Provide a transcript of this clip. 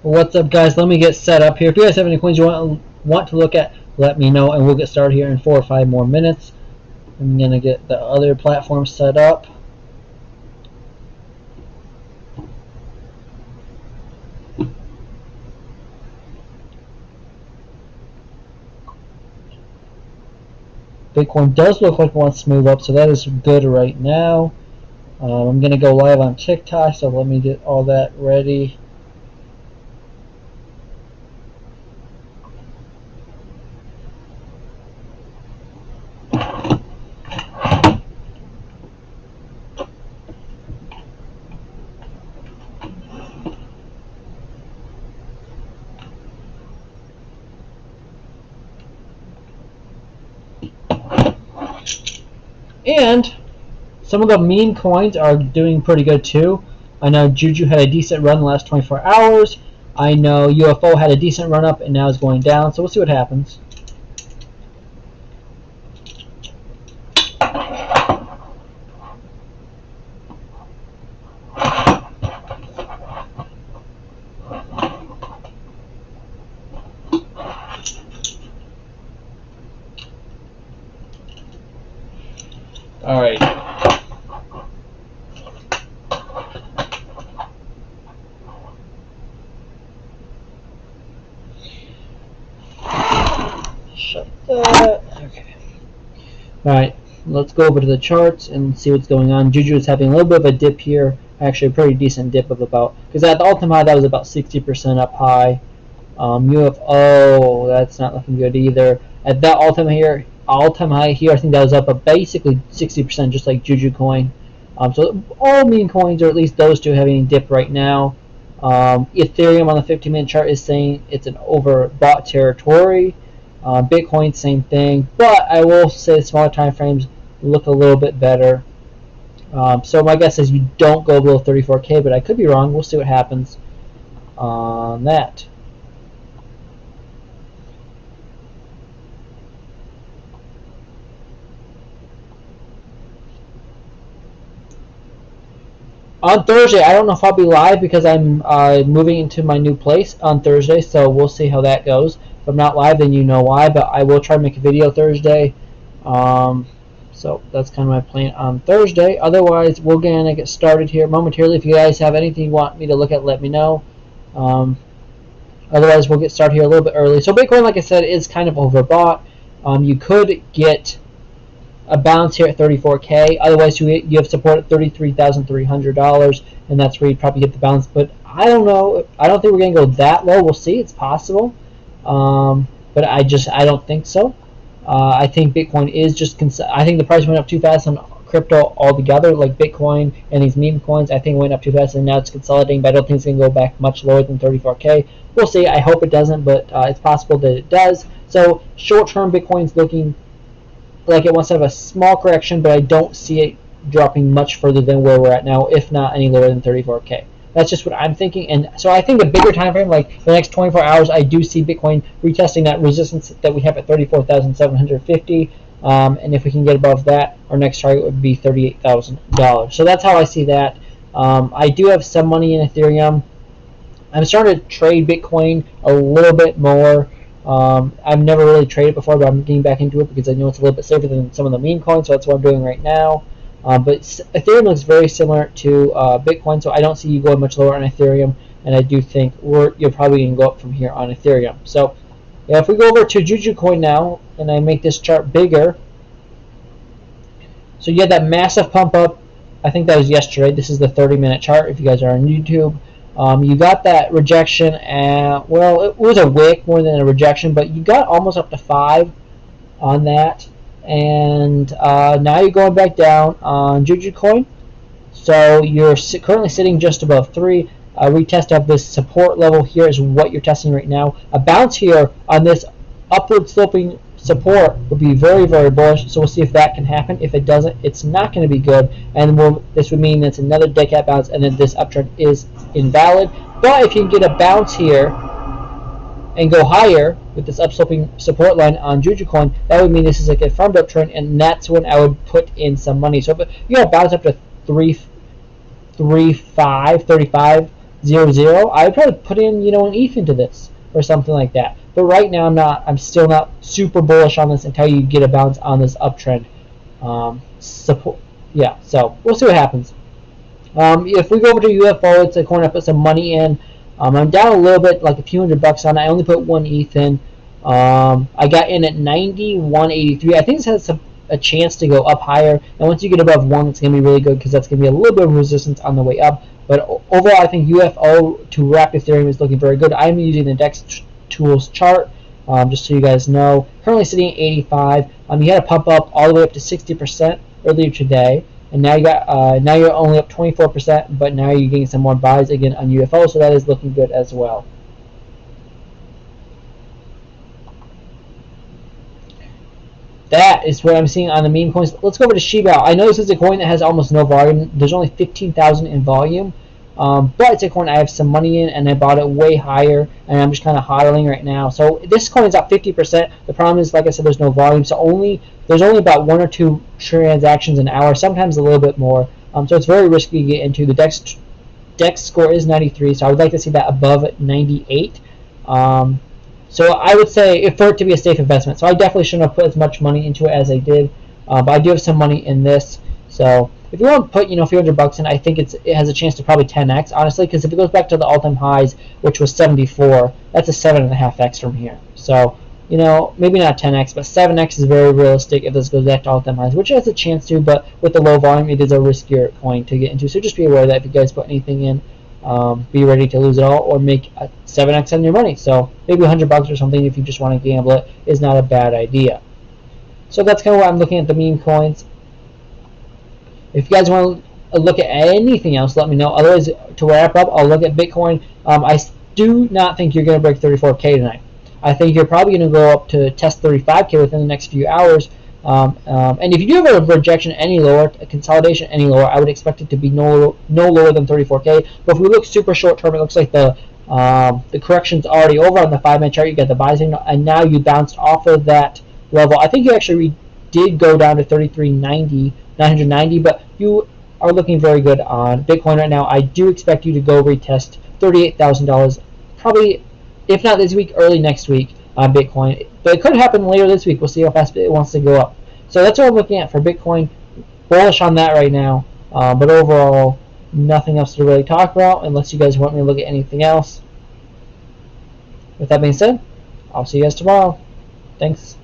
What's up, guys? Let me get set up here. If you guys have any coins you want to look at, let me know, and we'll get started here in 4 or 5 more minutes. I'm gonna get the other platform set up. Bitcoin does look like it wants to move up, so that is good right now. I'm gonna go live on TikTok, so let me get all that ready. And some of the meme coins are doing pretty good too. I know Juju had a decent run the last 24 hours. I know UFO had a decent run up and now is going down. So we'll see what happens. All right. Shut that. Okay. All right. Let's go over to the charts and see what's going on. Juju is having a little bit of a dip here. Actually, a pretty decent dip of about, because at the all-time high that was about 60% up high. UFO, that's not looking good either. At that all-time high here, I think that was up basically 60%, just like Juju coin. So all meme coins, or at least those two, having a dip right now. Ethereum on the 15-minute chart is saying it's an overbought territory. Bitcoin, same thing. But I will say smaller time frames look a little bit better. So my guess is you don't go below 34K, but I could be wrong. We'll see what happens on that. On Thursday, I don't know if I'll be live because I'm moving into my new place on Thursday, so we'll see how that goes. If I'm not live, then you know why, but I will try to make a video Thursday. So that's kind of my plan on Thursday. Otherwise, we're going to get started here momentarily. If you guys have anything you want me to look at, let me know. Otherwise, we'll get started here a little bit early. So Bitcoin, like I said, is kind of overbought. You could get a bounce here at 34K. Otherwise, you have support at $33,300, and that's where you probably get the bounce. But I don't know. I don't think we're going to go that low. We'll see. It's possible, but I don't think so. I think Bitcoin is just. I think the price went up too fast on crypto altogether, like Bitcoin and these meme coins. I think it went up too fast, and now it's consolidating. But I don't think it's going to go back much lower than 34K. We'll see. I hope it doesn't, but it's possible that it does. So short-term, Bitcoin's looking like it wants to have a small correction, but I don't see it dropping much further than where we're at now, if not any lower than 34K. That's just what I'm thinking. And so I think a bigger time frame, like the next 24 hours, I do see Bitcoin retesting that resistance that we have at 34,750. And if we can get above that, our next target would be $38,000. So that's how I see that. I do have some money in Ethereum. I'm starting to trade Bitcoin a little bit more. I've never really traded before, but I'm getting back into it because I know it's a little bit safer than some of the meme coins, so that's what I'm doing right now. But Ethereum looks very similar to Bitcoin, so I don't see you going much lower on Ethereum, and I do think you're probably going to go up from here on Ethereum. So yeah, if we go over to Juju coin now, and I make this chart bigger, so you had that massive pump up. I think that was yesterday. This is the 30-minute chart if you guys are on YouTube. You got that rejection, and well, it was a wick more than a rejection, but you got almost up to 5 on that, and now you're going back down on Juju coin. So you're currently sitting just above 3. A retest of this support level here is what you're testing right now. A bounce here on this upward sloping support would be very, very bullish, so we'll see if that can happen. If it doesn't, it's not going to be good, and this would mean it's another dead cat bounce, and then this uptrend is invalid. But if you can get a bounce here and go higher with this upsloping support line on Juju coin, that would mean this is a confirmed uptrend, and that's when I would put in some money. So if you bounce up to 35, 0.00, I would probably put in, you know, an ETH into this or something like that. But right now I'm still not super bullish on this until you get a bounce on this uptrend. Support, yeah. So we'll see what happens. If we go over to UFO, it's a coin I put some money in. I'm down a little bit, like a few $100 on it. I only put 1 ETH in. I got in at 91.83. I think this has a chance to go up higher. And once you get above 1, it's going to be really good because that's going to be a little bit of resistance on the way up. But overall, I think UFO to wrap Ethereum is looking very good. I'm using the DEX tools chart, just so you guys know. Currently sitting at 85. You had a pump up all the way up to 60% earlier today. And now you got now you're only up 24%, but now you're getting some more buys again on UFO, so that is looking good as well. That is what I'm seeing on the meme coins. Let's go over to Shiba. I know this is a coin that has almost no volume. There's only 15,000 in volume, but it's a coin I have some money in, and I bought it way higher, and I'm just kind of hodling right now. So this coin is up 50%. The problem is, like I said, there's no volume, so there's only about 1 or 2 transactions an hour, sometimes a little bit more. So it's very risky to get into. The DEX score is 93, so I would like to see that above 98. So I would say for it to be a safe investment. So I definitely shouldn't have put as much money into it as I did, but I do have some money in this. So if you want to put, you know, a few $100 in, I think it has a chance to probably 10x, honestly, because if it goes back to the all-time highs, which was 74, that's a 7.5x from here. So, you know, maybe not 10x, but 7x is very realistic if this goes back to all-time highs, which has a chance to, but with the low volume, it is a riskier coin to get into. So just be aware of that if you guys put anything in. Be ready to lose it all or make a 7x on your money. So maybe $100 or something if you just want to gamble it is not a bad idea. So that's kind of what I'm looking at the meme coins. If you guys want to look at anything else, let me know. Otherwise, to wrap up, I'll look at Bitcoin. I do not think you're going to break 34K tonight. I think you're probably going to go up to test 35K within the next few hours. And if you do have a rejection any lower, a consolidation any lower, I would expect it to be no lower than 34K. But if we look super short term, it looks like the correction's already over on the 5-minute chart. You got the buy signal, and now you bounced off of that level. I think you actually did go down to 990, but you are looking very good on Bitcoin right now. I do expect you to go retest $38,000, probably, if not this week, early next week on Bitcoin. But it could happen later this week. We'll see how fast it wants to go up. So that's what I'm looking at for Bitcoin. Bullish on that right now. But overall, nothing else to really talk about unless you guys want me to look at anything else. With that being said, I'll see you guys tomorrow. Thanks.